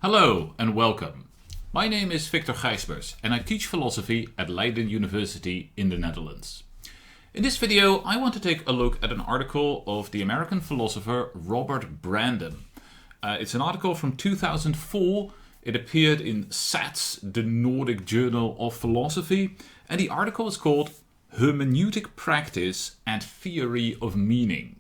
Hello and welcome. My name is Victor Gijsbers and I teach philosophy at Leiden University in the Netherlands. In this video I want to take a look at an article of the American philosopher Robert Brandom. It's an article from 2004. It appeared in SATS, the Nordic Journal of Philosophy, and the article is called Hermeneutic Practice and Theory of Meaning.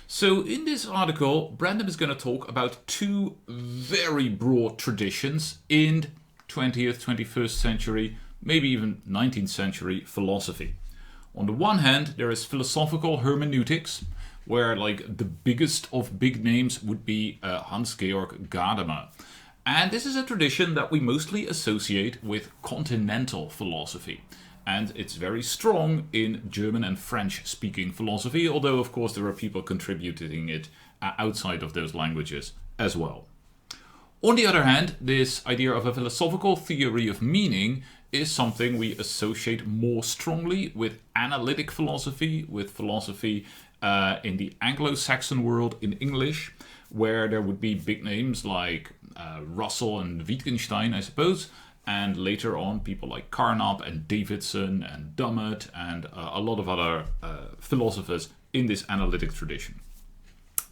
So in this article, Brandom is going to talk about two very broad traditions in 20th, 21st century, maybe even 19th century philosophy. On the one hand, there is philosophical hermeneutics, where like the biggest of big names would be Hans-Georg Gadamer. And this is a tradition that we mostly associate with continental philosophy. And it's very strong in German and French-speaking philosophy, although of course there are people contributing it outside of those languages as well. On the other hand, this idea of a philosophical theory of meaning is something we associate more strongly with analytic philosophy, with philosophy in the Anglo-Saxon world in English, where there would be big names like Russell and Wittgenstein, I suppose, and later on people like Carnap and Davidson and Dummett and a lot of other philosophers in this analytic tradition,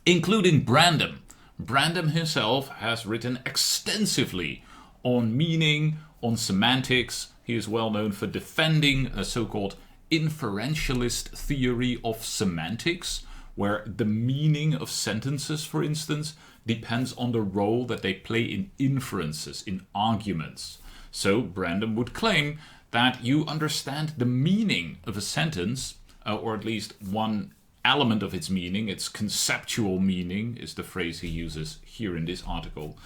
including Brandom. Brandom himself has written extensively on meaning, on semantics. He is well known for defending a so-called inferentialist theory of semantics, where the meaning of sentences, for instance, depends on the role that they play in inferences, in arguments. So Brandom would claim that you understand the meaning of a sentence, or at least one element of its meaning, its conceptual meaning is the phrase he uses here in this article.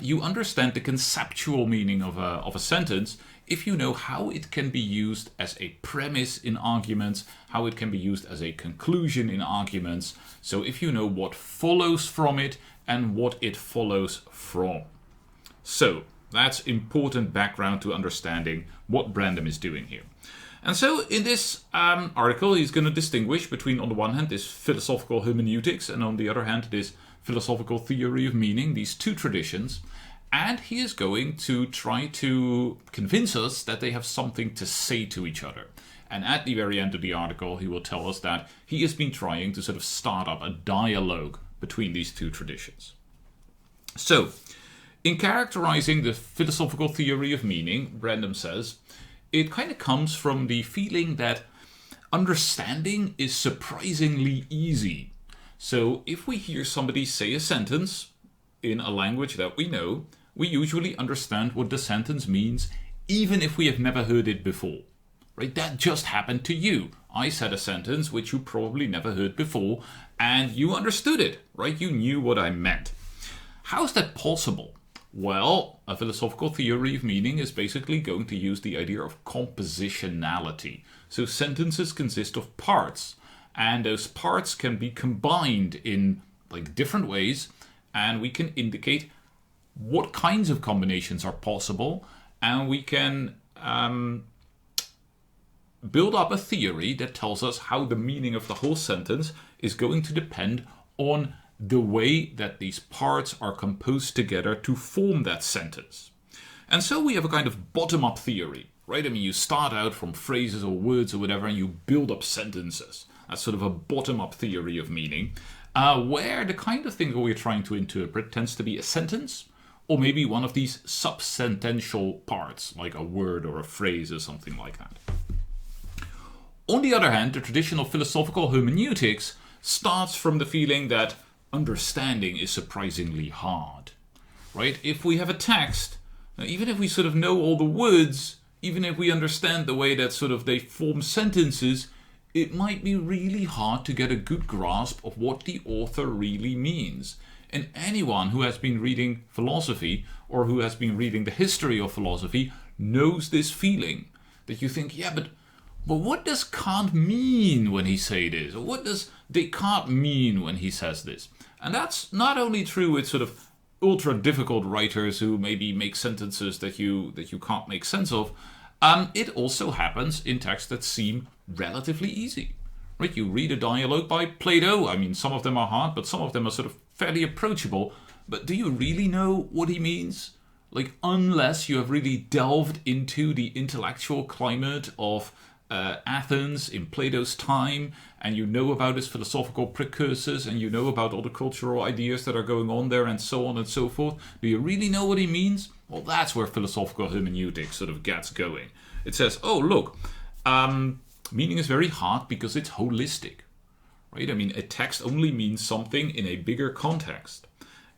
You understand the conceptual meaning of a sentence if you know how it can be used as a premise in arguments, how it can be used as a conclusion in arguments. So if you know what follows from it and what it follows from. So that's important background to understanding what Brandom is doing here. And so in this article, he's going to distinguish between, on the one hand, this philosophical hermeneutics, and on the other hand, this philosophical theory of meaning, these two traditions. And he is going to try to convince us that they have something to say to each other. And at the very end of the article, he will tell us that he has been trying to sort of start up a dialogue between these two traditions. So, in characterizing the philosophical theory of meaning, Brandom says, it kind of comes from the feeling that understanding is surprisingly easy. So if we hear somebody say a sentence in a language that we know, we usually understand what the sentence means, even if we have never heard it before. Right? That just happened to you. I said a sentence which you probably never heard before, and you understood it, right? You knew what I meant. How is that possible? Well, a philosophical theory of meaning is basically going to use the idea of compositionality. So sentences consist of parts, and those parts can be combined in like different ways, and we can indicate what kinds of combinations are possible, and we can build up a theory that tells us how the meaning of the whole sentence is going to depend on the way that these parts are composed together to form that sentence. And so we have a kind of bottom-up theory, right? I mean, you start out from phrases or words or whatever, and you build up sentences. That's sort of a bottom-up theory of meaning, where the kind of thing that we're trying to interpret tends to be a sentence, or maybe one of these subsentential parts, like a word or a phrase or something like that. On the other hand, the traditional philosophical hermeneutics starts from the feeling that understanding is surprisingly hard, right? If we have a text, even if we sort of know all the words, even if we understand the way that sort of they form sentences, it might be really hard to get a good grasp of what the author really means. And anyone who has been reading philosophy or who has been reading the history of philosophy knows this feeling that you think, yeah, but what does Kant mean when he say this? Or what does Descartes mean when he says this? And that's not only true with sort of ultra difficult writers who maybe make sentences that you can't make sense of. It also happens in texts that seem relatively easy. Right? You read a dialogue by Plato. I mean, some of them are hard, but some of them are sort of fairly approachable. but do you really know what he means? Like, unless you have really delved into the intellectual climate of Athens in Plato's time, and you know about his philosophical precursors, and you know about all the cultural ideas that are going on there, and so on and so forth. Do you really know what he means? Well, that's where philosophical hermeneutics sort of gets going. It says, oh, look, meaning is very hard because it's holistic, right? I mean, a text only means something in a bigger context.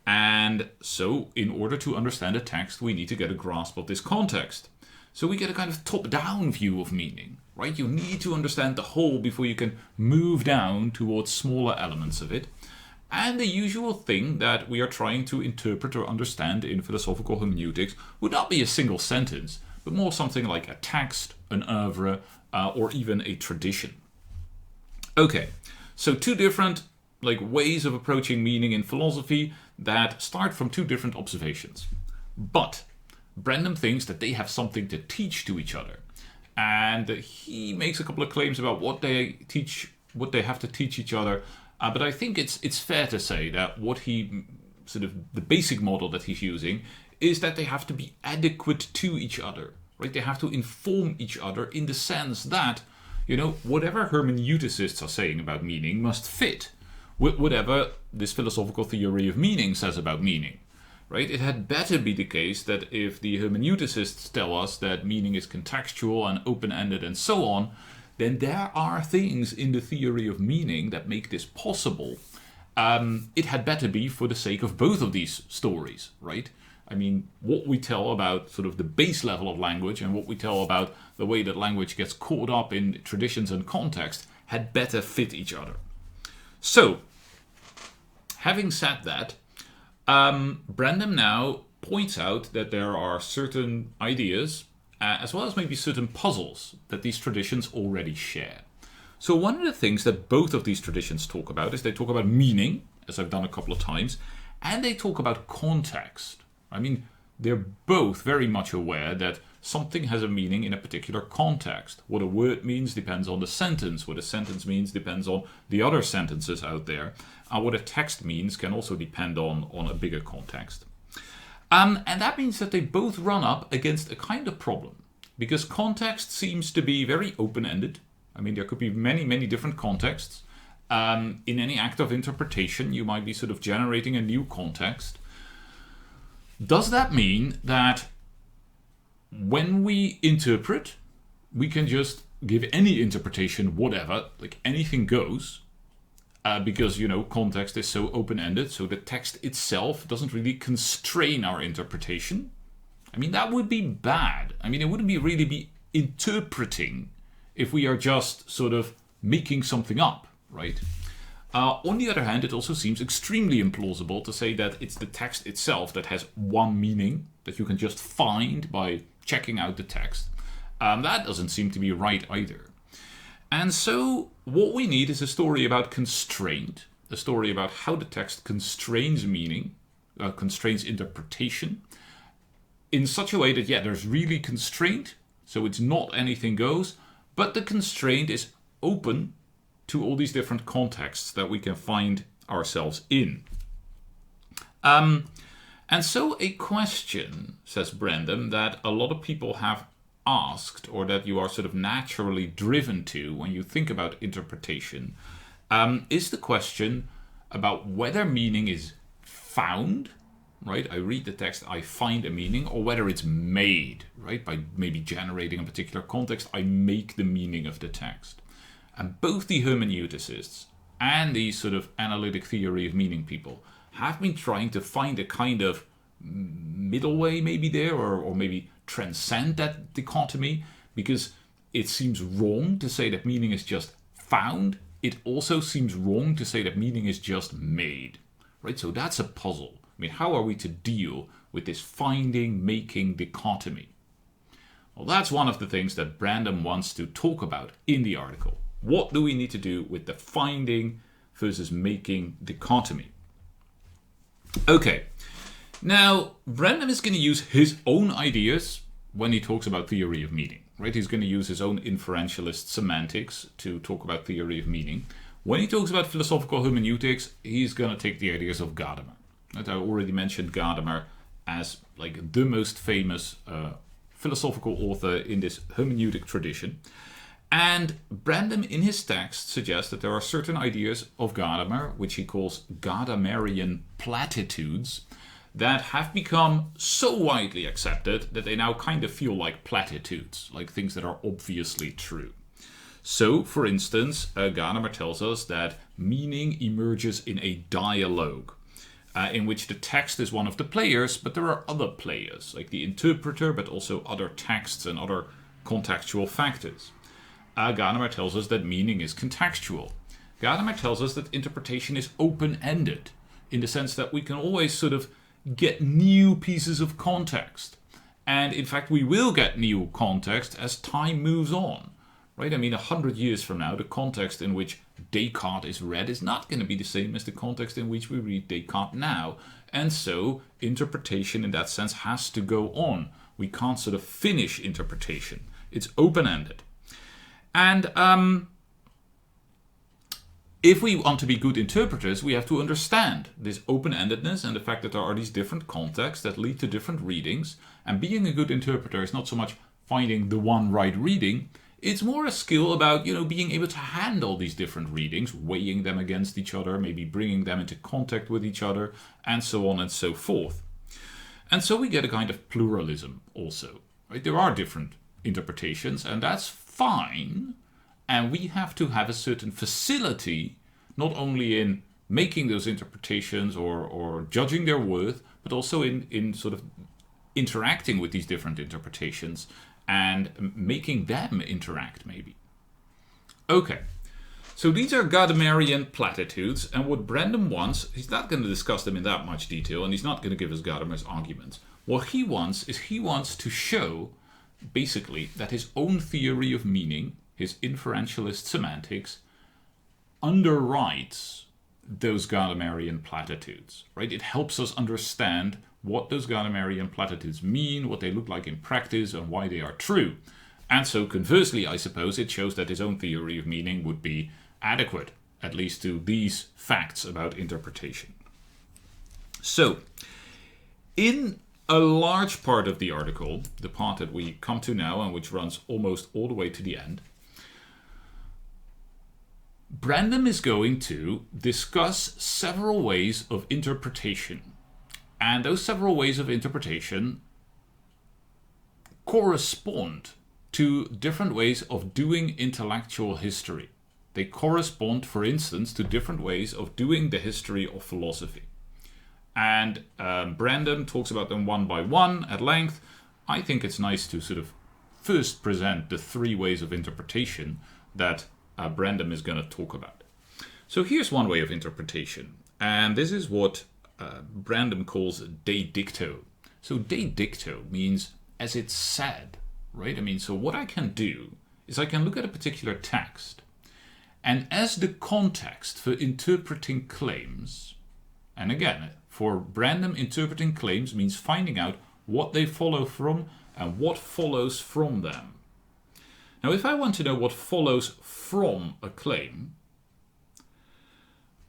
And so, in order to understand a text, we need to get a grasp of this context. So we get a kind of top-down view of meaning, right? You need to understand the whole before you can move down towards smaller elements of it. And the usual thing that we are trying to interpret or understand in philosophical hermeneutics would not be a single sentence, but more something like a text, an oeuvre, or even a tradition. Okay, so two different ways of approaching meaning in philosophy that start from two different observations. But Brandom thinks that they have something to teach to each other. And he makes a couple of claims about what they have to teach each other. But I think it's fair to say that what the basic model that he's using is that they have to be adequate to each other, right? They have to inform each other in the sense that, whatever hermeneuticists are saying about meaning must fit with whatever this philosophical theory of meaning says about meaning. Right? It had better be the case that if the hermeneuticists tell us that meaning is contextual and open-ended and so on, then there are things in the theory of meaning that make this possible. It had better be for the sake of both of these stories, right? I mean, what we tell about sort of the base level of language and what we tell about the way that language gets caught up in traditions and context had better fit each other. So, having said that, Brandom now points out that there are certain ideas, as well as maybe certain puzzles, that these traditions already share. So one of the things that both of these traditions talk about is they talk about meaning, as I've done a couple of times, and they talk about context. I mean, they're both very much aware that something has a meaning in a particular context. What a word means depends on the sentence. What a sentence means depends on the other sentences out there. What a text means can also depend on a bigger context. And that means that they both run up against a kind of problem, because context seems to be very open-ended. I mean, there could be many, many different contexts. In any act of interpretation, you might be sort of generating a new context. Does that mean that when we interpret, we can just give any interpretation, whatever, like anything goes? Because, context is so open-ended, so the text itself doesn't really constrain our interpretation. I mean, that would be bad. I mean, it wouldn't really be interpreting if we are just sort of making something up, right? On the other hand, it also seems extremely implausible to say that it's the text itself that has one meaning that you can just find by checking out the text. That doesn't seem to be right either. And so what we need is a story about constraint, a story about how the text constrains meaning, constrains interpretation, in such a way that, there's really constraint, so it's not anything goes, but the constraint is open to all these different contexts that we can find ourselves in. And so a question, says Brandom, that a lot of people have asked, or that you are sort of naturally driven to when you think about interpretation, is the question about whether meaning is found, right? I read the text, I find a meaning, or whether it's made, right? By maybe generating a particular context, I make the meaning of the text. And both the hermeneuticists and the sort of analytic theory of meaning people have been trying to find a kind of middle way maybe there, or maybe transcend that dichotomy, because it seems wrong to say that meaning is just found. It also seems wrong to say that meaning is just made, right? So that's a puzzle. I mean, how are we to deal with this finding-making dichotomy? Well, that's one of the things that Brandom wants to talk about in the article. What do we need to do with the finding versus making dichotomy? Okay, now Brandom is going to use his own ideas when he talks about theory of meaning, right? He's going to use his own inferentialist semantics to talk about theory of meaning. When he talks about philosophical hermeneutics, he's going to take the ideas of Gadamer. I already mentioned Gadamer as like the most famous philosophical author in this hermeneutic tradition. And Brandom in his text suggests that there are certain ideas of Gadamer, which he calls Gadamerian platitudes, that have become so widely accepted that they now kind of feel like platitudes, like things that are obviously true. So, for instance, Gadamer tells us that meaning emerges in a dialogue, in which the text is one of the players, but there are other players, like the interpreter, but also other texts and other contextual factors. Gadamer tells us that meaning is contextual. Gadamer tells us that interpretation is open-ended, in the sense that we can always sort of get new pieces of context. And in fact, we will get new context as time moves on. Right? I mean, 100 years from now, the context in which Descartes is read is not going to be the same as the context in which we read Descartes now. And so, interpretation in that sense has to go on. We can't sort of finish interpretation. It's open-ended. And if we want to be good interpreters, we have to understand this open-endedness and the fact that there are these different contexts that lead to different readings. And being a good interpreter is not so much finding the one right reading. It's more a skill about, being able to handle these different readings, weighing them against each other, maybe bringing them into contact with each other, and so on and so forth. And so we get a kind of pluralism also. Right? There are different interpretations, and that's fine. And we have to have a certain facility, not only in making those interpretations or judging their worth, but also in sort of interacting with these different interpretations and making them interact, maybe. Okay, so these are Gadamerian platitudes, and what Brandom wants, he's not going to discuss them in that much detail, and he's not going to give us Gadamer's arguments. What he wants is he wants to show, basically, that his own theory of meaning, his inferentialist semantics, underwrites those Gadamerian platitudes, right? It helps us understand what those Gadamerian platitudes mean, what they look like in practice, and why they are true. And so conversely, I suppose, it shows that his own theory of meaning would be adequate, at least to these facts about interpretation. So, in a large part of the article, the part that we come to now and which runs almost all the way to the end, Brandom is going to discuss several ways of interpretation. And those several ways of interpretation correspond to different ways of doing intellectual history. They correspond, for instance, to different ways of doing the history of philosophy. And Brandom talks about them one by one at length. I think it's nice to sort of first present the three ways of interpretation that Brandom is going to talk about. So here's one way of interpretation. And this is what Brandom calls de dicto. So de dicto means as it's said, right? I mean, so what I can do is I can look at a particular text, and as the context for interpreting claims, and again, for Brandom, interpreting claims means finding out what they follow from and what follows from them. Now, if I want to know what follows from a claim,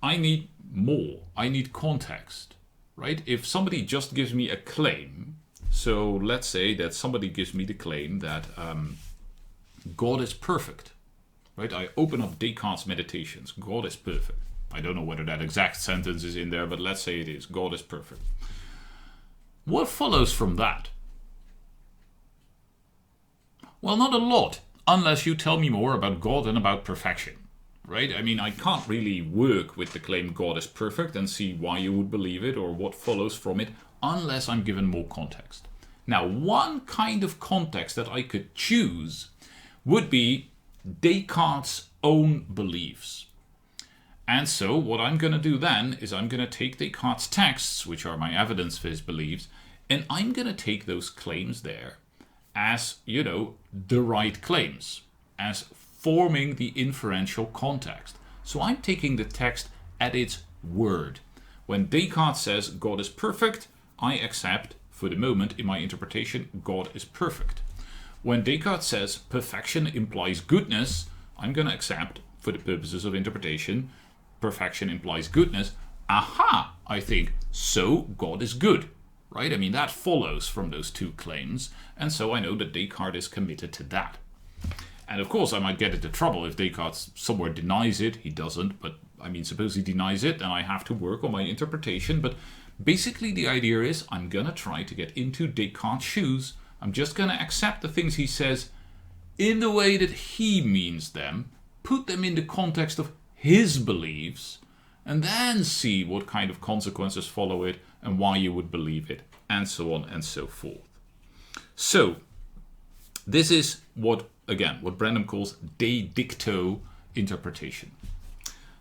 I need more. I need context, right? If somebody just gives me a claim, so let's say that somebody gives me the claim that God is perfect, right? I open up Descartes' Meditations. God is perfect. I don't know whether that exact sentence is in there, but let's say it is. God is perfect. What follows from that? Well, not a lot, unless you tell me more about God and about perfection. Right? I mean, I can't really work with the claim God is perfect and see why you would believe it or what follows from it unless I'm given more context. Now, one kind of context that I could choose would be Descartes' own beliefs. And so what I'm going to do then is I'm going to take Descartes' texts, which are my evidence for his beliefs, and I'm going to take those claims there as, the right claims, as forming the inferential context. So I'm taking the text at its word. When Descartes says God is perfect, I accept, for the moment in my interpretation, God is perfect. When Descartes says perfection implies goodness, I'm going to accept, for the purposes of interpretation, perfection implies goodness. Aha! I think, so God is good, right? I mean, that follows from those two claims, and so I know that Descartes is committed to that. And of course, I might get into trouble if Descartes somewhere denies it. He doesn't, but I mean, suppose he denies it, then I have to work on my interpretation. But basically, the idea is I'm going to try to get into Descartes' shoes. I'm just going to accept the things he says in the way that he means them, put them in the context of his beliefs, and then see what kind of consequences follow it and why you would believe it, and so on and so forth. So, this is what Brandom calls de dicto interpretation.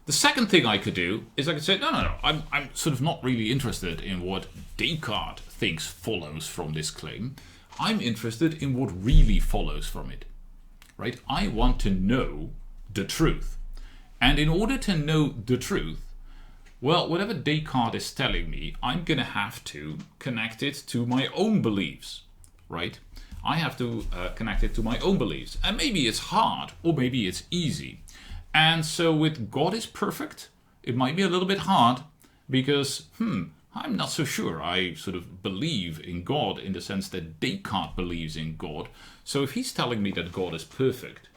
The second thing I could do is I could say, no, I'm sort of not really interested in what Descartes thinks follows from this claim. I'm interested in what really follows from it, right? I want to know the truth. And in order to know the truth, well, whatever Descartes is telling me, I'm going to have to connect it to my own beliefs, right? I have to connect it to my own beliefs. And maybe it's hard, or maybe it's easy. And so with God is perfect, it might be a little bit hard, because, I'm not so sure I sort of believe in God in the sense that Descartes believes in God. So if he's telling me that God is perfect,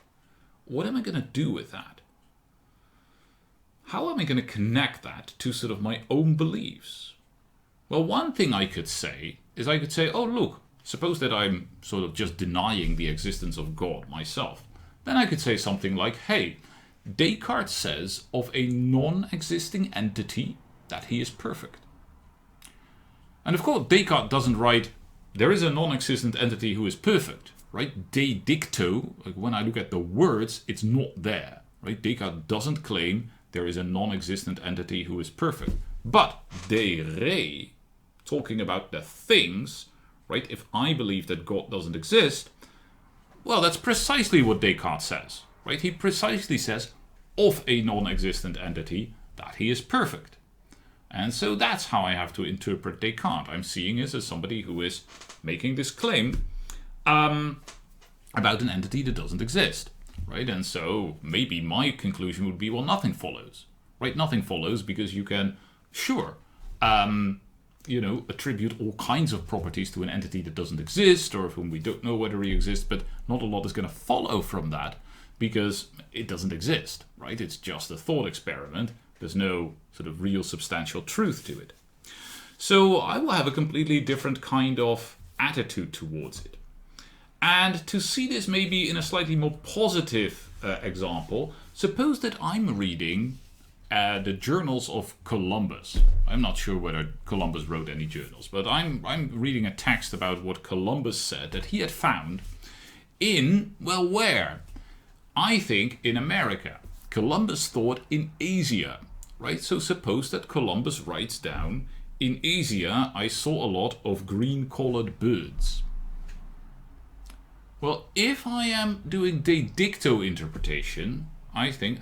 what am I going to do with that? How am I going to connect that to sort of my own beliefs? Well, one thing I could say is I could say, oh, look, suppose that I'm sort of just denying the existence of God myself. Then I could say something like, hey, Descartes says of a non-existing entity that he is perfect. And of course, Descartes doesn't write, there is a non-existent entity who is perfect, right? De dicto, like when I look at the words, it's not there, right? Descartes doesn't claim there is a non-existent entity who is perfect. But de re, talking about the things, right? If I believe that God doesn't exist, well, that's precisely what Descartes says, right? He precisely says of a non-existent entity that he is perfect. And so that's how I have to interpret Descartes. I'm seeing this as somebody who is making this claim about an entity that doesn't exist, right? And so maybe my conclusion would be, well, nothing follows, right? Nothing follows because you can, attribute all kinds of properties to an entity that doesn't exist or of whom we don't know whether he exists, but not a lot is going to follow from that because it doesn't exist, right? It's just a thought experiment. There's no sort of real substantial truth to it. So I will have a completely different kind of attitude towards it. And to see this maybe in a slightly more positive example, suppose that I'm reading the journals of Columbus. I'm not sure whether Columbus wrote any journals, but I'm reading a text about what Columbus said that he had found in, well, where? I think in America. Columbus thought in Asia, right? So suppose that Columbus writes down, in Asia I saw a lot of green-collared birds. Well, if I am doing de dicto interpretation, I think,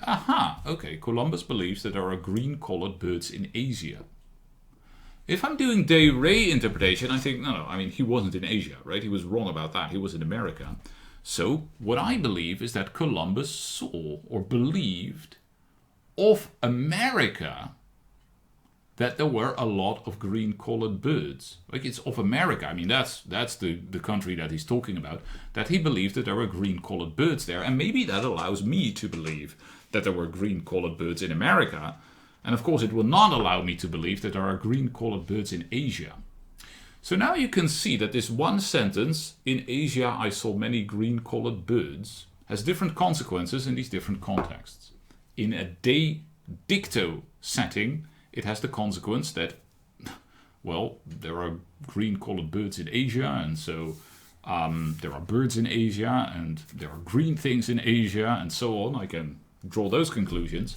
okay, Columbus believes that there are green-collared birds in Asia. If I'm doing de re interpretation, I think, he wasn't in Asia, right? He was wrong about that. He was in America. So what I believe is that Columbus saw or believed of America that there were a lot of green-collared birds. Like, it's of America. I mean, that's the country that he's talking about, that he believed that there were green-collared birds there. And maybe that allows me to believe that there were green-collared birds in America. And of course, it will not allow me to believe that there are green-collared birds in Asia. So now you can see that this one sentence, in Asia I saw many green-collared birds, has different consequences in these different contexts. In a de dicto setting, it has the consequence that, well, there are green-collared birds in Asia, and so there are birds in Asia, and there are green things in Asia, and so on. I can draw those conclusions.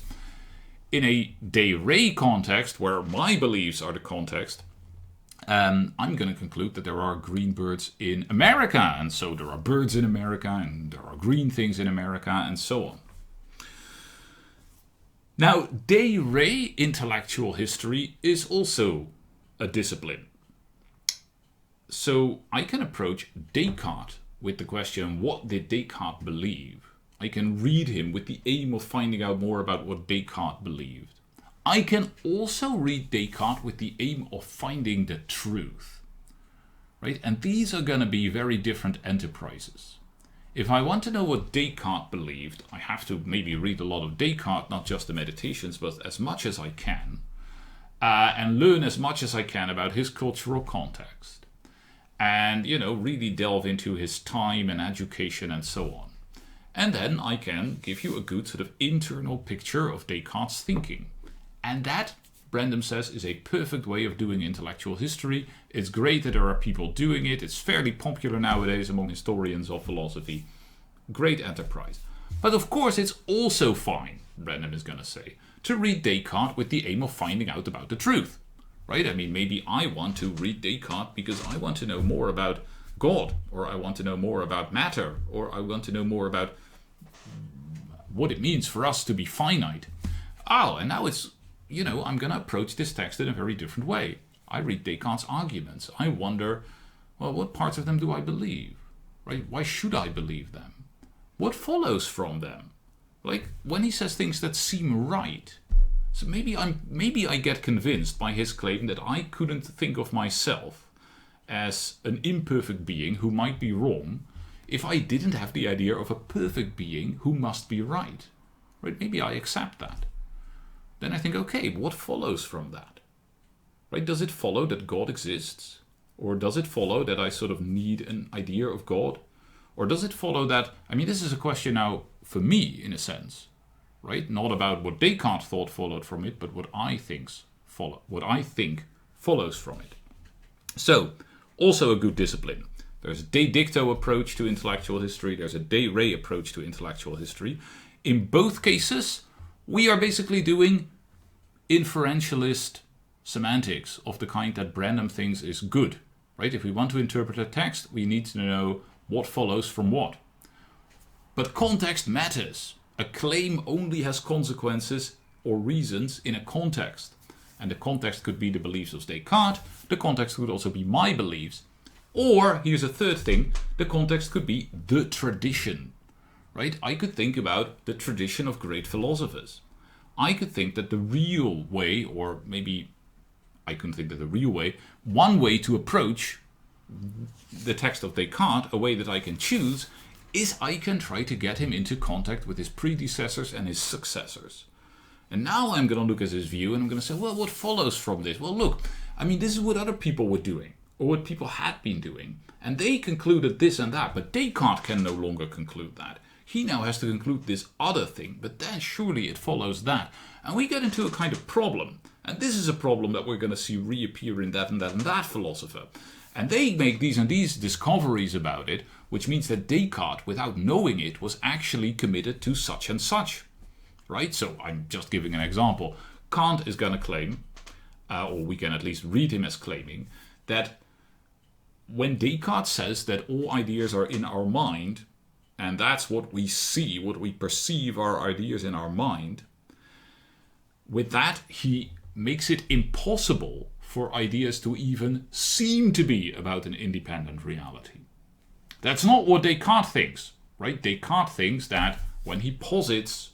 In a de re context, where my beliefs are the context, I'm going to conclude that there are green birds in America, and so there are birds in America, and there are green things in America, and so on. Now, de re intellectual history is also a discipline. So I can approach Descartes with the question, what did Descartes believe? I can read him with the aim of finding out more about what Descartes believed. I can also read Descartes with the aim of finding the truth, right? And these are going to be very different enterprises. If I want to know what Descartes believed, I have to maybe read a lot of Descartes, not just the Meditations, but as much as I can, and learn as much as I can about his cultural context. And, really delve into his time and education and so on. And then I can give you a good sort of internal picture of Descartes' thinking. And that, Brandom says, is a perfect way of doing intellectual history. It's great that there are people doing it. It's fairly popular nowadays among historians of philosophy. Great enterprise. But of course it's also fine, Brandom is going to say, to read Descartes with the aim of finding out about the truth. Right? I mean, maybe I want to read Descartes because I want to know more about God, or I want to know more about matter, or I want to know more about what it means for us to be finite. Oh, and now it's, I'm going to approach this text in a very different way. I read Descartes' arguments. I wonder, well, what parts of them do I believe? Right? Why should I believe them? What follows from them? Like, when he says things that seem right, so maybe I get convinced by his claim that I couldn't think of myself as an imperfect being who might be wrong if I didn't have the idea of a perfect being who must be right. Right? Maybe I accept that. Then I think, okay, what follows from that? Right? Does it follow that God exists? Or does it follow that I sort of need an idea of God? Or does it follow that, this is a question now for me, in a sense, right? Not about what Descartes thought followed from it, but what I think follows from it. So, also a good discipline. There's a de dicto approach to intellectual history. There's a de re approach to intellectual history. In both cases, we are basically doing inferentialist semantics of the kind that Brandom thinks is good, right? If we want to interpret a text, we need to know what follows from what. But context matters. A claim only has consequences or reasons in a context. And the context could be the beliefs of Descartes. The context could also be my beliefs. Or, here's a third thing, the context could be the tradition. Right? I could think about the tradition of great philosophers. I could think that the real way, or maybe I couldn't think that the real way, one way to approach the text of Descartes, a way that I can choose, is I can try to get him into contact with his predecessors and his successors. And now I'm going to look at his view and I'm going to say, well, what follows from this? Well, look, this is what other people were doing, or what people had been doing. And they concluded this and that, but Descartes can no longer conclude that. He now has to conclude this other thing, but then surely it follows that. And we get into a kind of problem. And this is a problem that we're going to see reappear in that and that and that philosopher. And they make these and these discoveries about it, which means that Descartes, without knowing it, was actually committed to such and such. Right? So I'm just giving an example. Kant is going to claim, or we can at least read him as claiming, that when Descartes says that all ideas are in our mind, and that's what we see, what we perceive are ideas in our mind, with that he makes it impossible for ideas to even seem to be about an independent reality. That's not what Descartes thinks, right? Descartes thinks that when he posits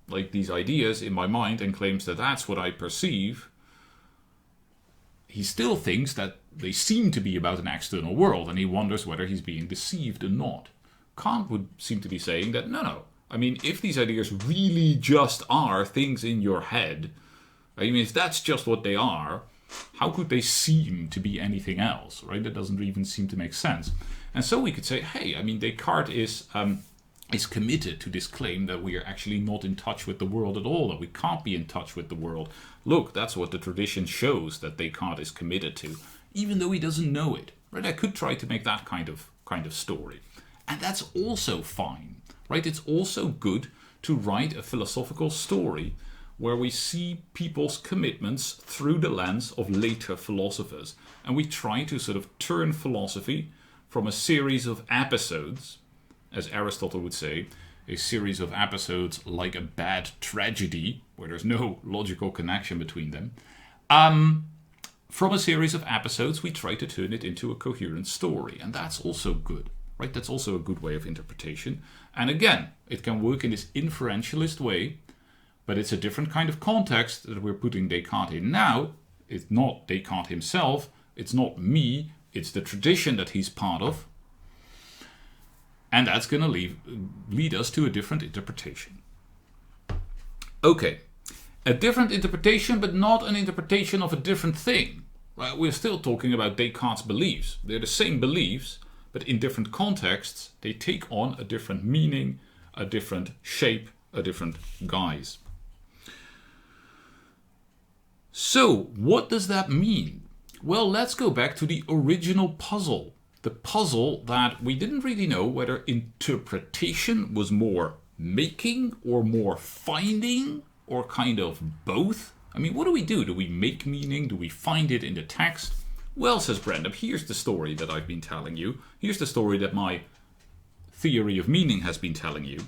like these ideas in my mind and claims that that's what I perceive, he still thinks that they seem to be about an external world, and he wonders whether he's being deceived or not. Kant would seem to be saying that no. If these ideas really just are things in your head, if that's just what they are, how could they seem to be anything else, right? That doesn't even seem to make sense. And so we could say, hey, Descartes is committed to this claim that we are actually not in touch with the world at all, that we can't be in touch with the world. Look, that's what the tradition shows that Descartes is committed to, even though he doesn't know it. Right? I could try to make that kind of story. And that's also fine. Right? It's also good to write a philosophical story where we see people's commitments through the lens of later philosophers. And we try to sort of turn philosophy from a series of episodes, as Aristotle would say, a series of episodes like a bad tragedy, where there's no logical connection between them. From a series of episodes, we try to turn it into a coherent story. And that's also good, right? That's also a good way of interpretation. And again, it can work in this inferentialist way, but it's a different kind of context that we're putting Descartes in now. It's not Descartes himself, it's not me, it's the tradition that he's part of. And that's going to lead us to a different interpretation. Okay, a different interpretation, but not an interpretation of a different thing. Right? We're still talking about Descartes' beliefs. They're the same beliefs, but in different contexts, they take on a different meaning, a different shape, a different guise. So, what does that mean? Well, let's go back to the original puzzle. The puzzle that we didn't really know whether interpretation was more making or more finding or kind of both. I mean, what do we do? Do we make meaning? Do we find it in the text? Well, says Brandom, here's the story that I've been telling you. Here's the story that my theory of meaning has been telling you.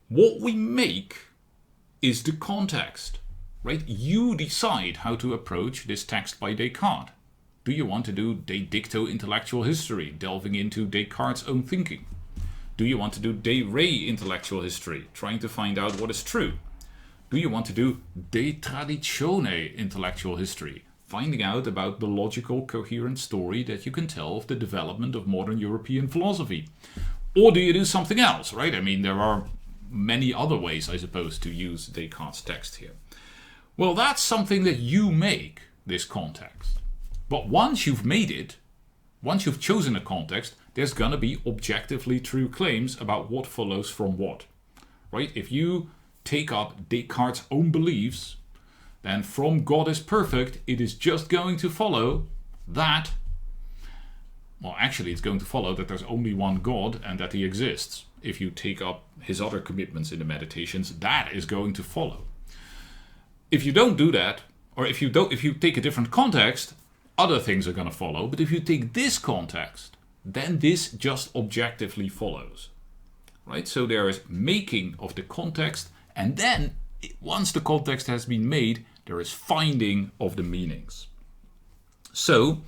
What we make is the context, right? You decide how to approach this text by Descartes. Do you want to do de dicto intellectual history, delving into Descartes' own thinking? Do you want to do de re intellectual history, trying to find out what is true? Do you want to do de traditione intellectual history, finding out about the logical, coherent story that you can tell of the development of modern European philosophy? Or do you do something else, right? I mean, there are many other ways, I suppose, to use Descartes' text here. Well, that's something that you make, this context. But once you've made it, once you've chosen a context, there's going to be objectively true claims about what follows from what. Right? If you take up Descartes' own beliefs, then from God is perfect, it is just going to follow that, well, actually it's going to follow that there's only one God and that he exists. If you take up his other commitments in the Meditations, that is going to follow. If you don't do that, or if you take a different context, other things are going to follow. But if you take this context, then this just objectively follows. Right? So there is making of the context, and then once the context has been made, there is finding of the meanings. So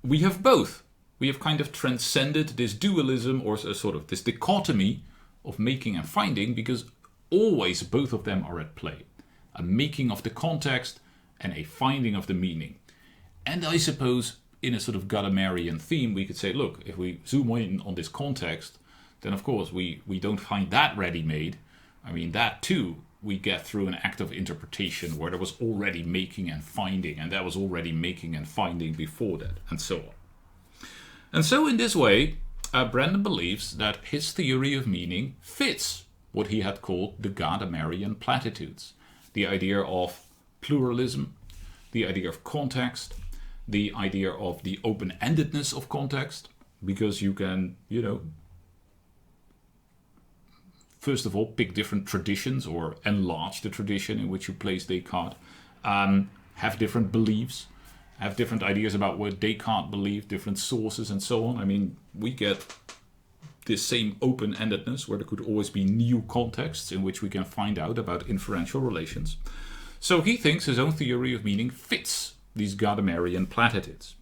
we have both. We have kind of transcended this dualism or sort of this dichotomy of making and finding, because always both of them are at play. A making of the context and a finding of the meaning. And I suppose in a sort of Gadamerian theme, we could say, look, if we zoom in on this context, then of course we don't find that ready-made. I mean, that too we get through an act of interpretation where there was already making and finding, and that was already making and finding before that, and so on. And so in this way, Brandom believes that his theory of meaning fits what he had called the Gadamerian platitudes. The idea of pluralism, the idea of context, the idea of the open-endedness of context, because you can, first of all, pick different traditions or enlarge the tradition in which you place Descartes, have different beliefs, have different ideas about what Descartes believed, different sources and so on. I mean, we get this same open-endedness where there could always be new contexts in which we can find out about inferential relations. So he thinks his own theory of meaning fits these Gadamerian platitudes.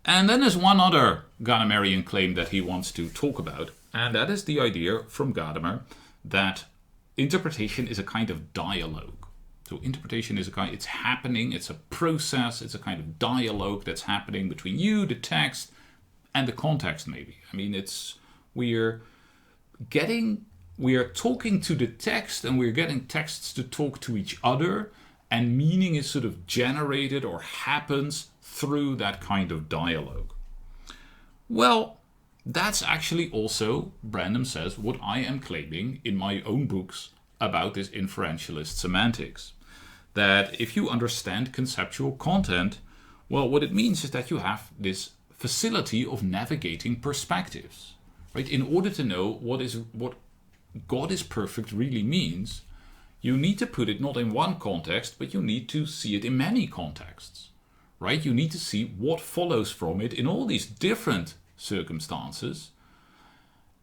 And then there's one other Gadamerian claim that he wants to talk about, and that is the idea from Gadamer that interpretation is a kind of dialogue. So interpretation is it's happening, it's a process, it's a kind of dialogue that's happening between you, the text, and the context maybe. I mean, we are talking to the text, and we're getting texts to talk to each other, and meaning is sort of generated or happens through that kind of dialogue. Well, that's actually also, Brandom says, what I am claiming in my own books about this inferentialist semantics. That if you understand conceptual content, well, what it means is that you have this facility of navigating perspectives. Right? In order to know what God is perfect really means, you need to put it not in one context, but you need to see it in many contexts, right? You need to see what follows from it in all these different circumstances.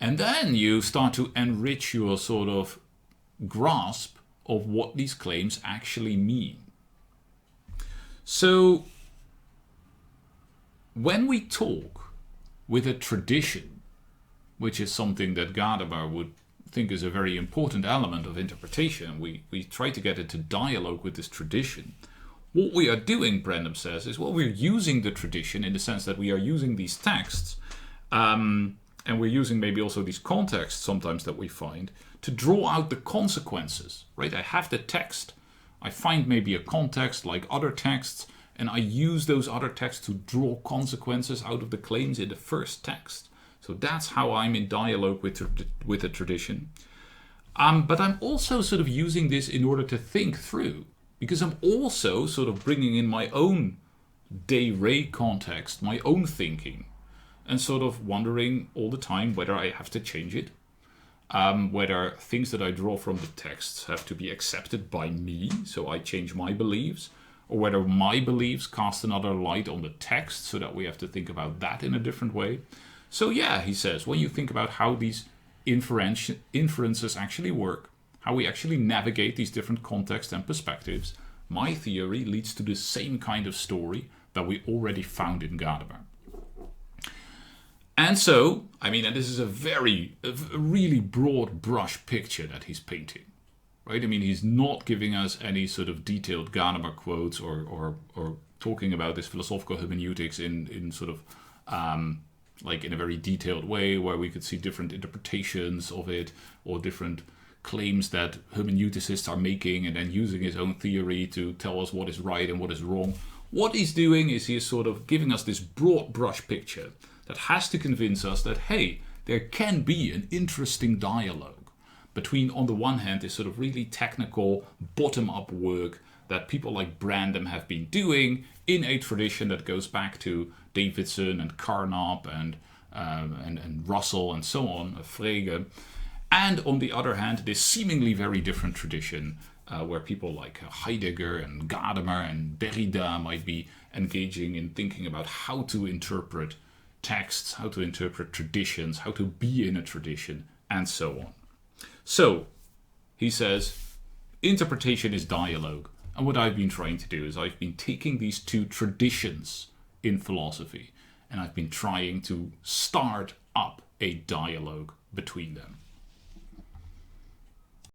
And then you start to enrich your sort of grasp of what these claims actually mean. So when we talk with a tradition, which is something that Gadamer would think is a very important element of interpretation. We try to get into dialogue with this tradition. What we are doing, Brandom says, is we're using the tradition in the sense that we are using these texts, and we're using maybe also these contexts sometimes that we find to draw out the consequences, right? I have the text, I find maybe a context like other texts, and I use those other texts to draw consequences out of the claims in the first text. So that's how I'm in dialogue with the tradition. But I'm also sort of using this in order to think through, because I'm also sort of bringing in my own de re context, my own thinking, and sort of wondering all the time whether I have to change it, whether things that I draw from the texts have to be accepted by me, so I change my beliefs, or whether my beliefs cast another light on the text so that we have to think about that in a different way. So yeah, he says, when you think about how these inferences actually work, how we actually navigate these different contexts and perspectives, my theory leads to the same kind of story that we already found in Gadamer. And so, I mean, and this is a really broad brush picture that he's painting, right? I mean, he's not giving us any sort of detailed Gadamer quotes or talking about this philosophical hermeneutics in sort of like in a very detailed way where we could see different interpretations of it or different claims that hermeneuticists are making and then using his own theory to tell us what is right and what is wrong. What he's doing is he is sort of giving us this broad brush picture that has to convince us that, hey, there can be an interesting dialogue between, on the one hand, this sort of really technical bottom-up work that people like Brandom have been doing in a tradition that goes back to Davidson and Carnap and Russell and so on, Frege. And on the other hand, this seemingly very different tradition where people like Heidegger and Gadamer and Derrida might be engaging in thinking about how to interpret texts, how to interpret traditions, how to be in a tradition, and so on. So, he says, interpretation is dialogue. And what I've been trying to do is I've been taking these two traditions in philosophy and I've been trying to start up a dialogue between them.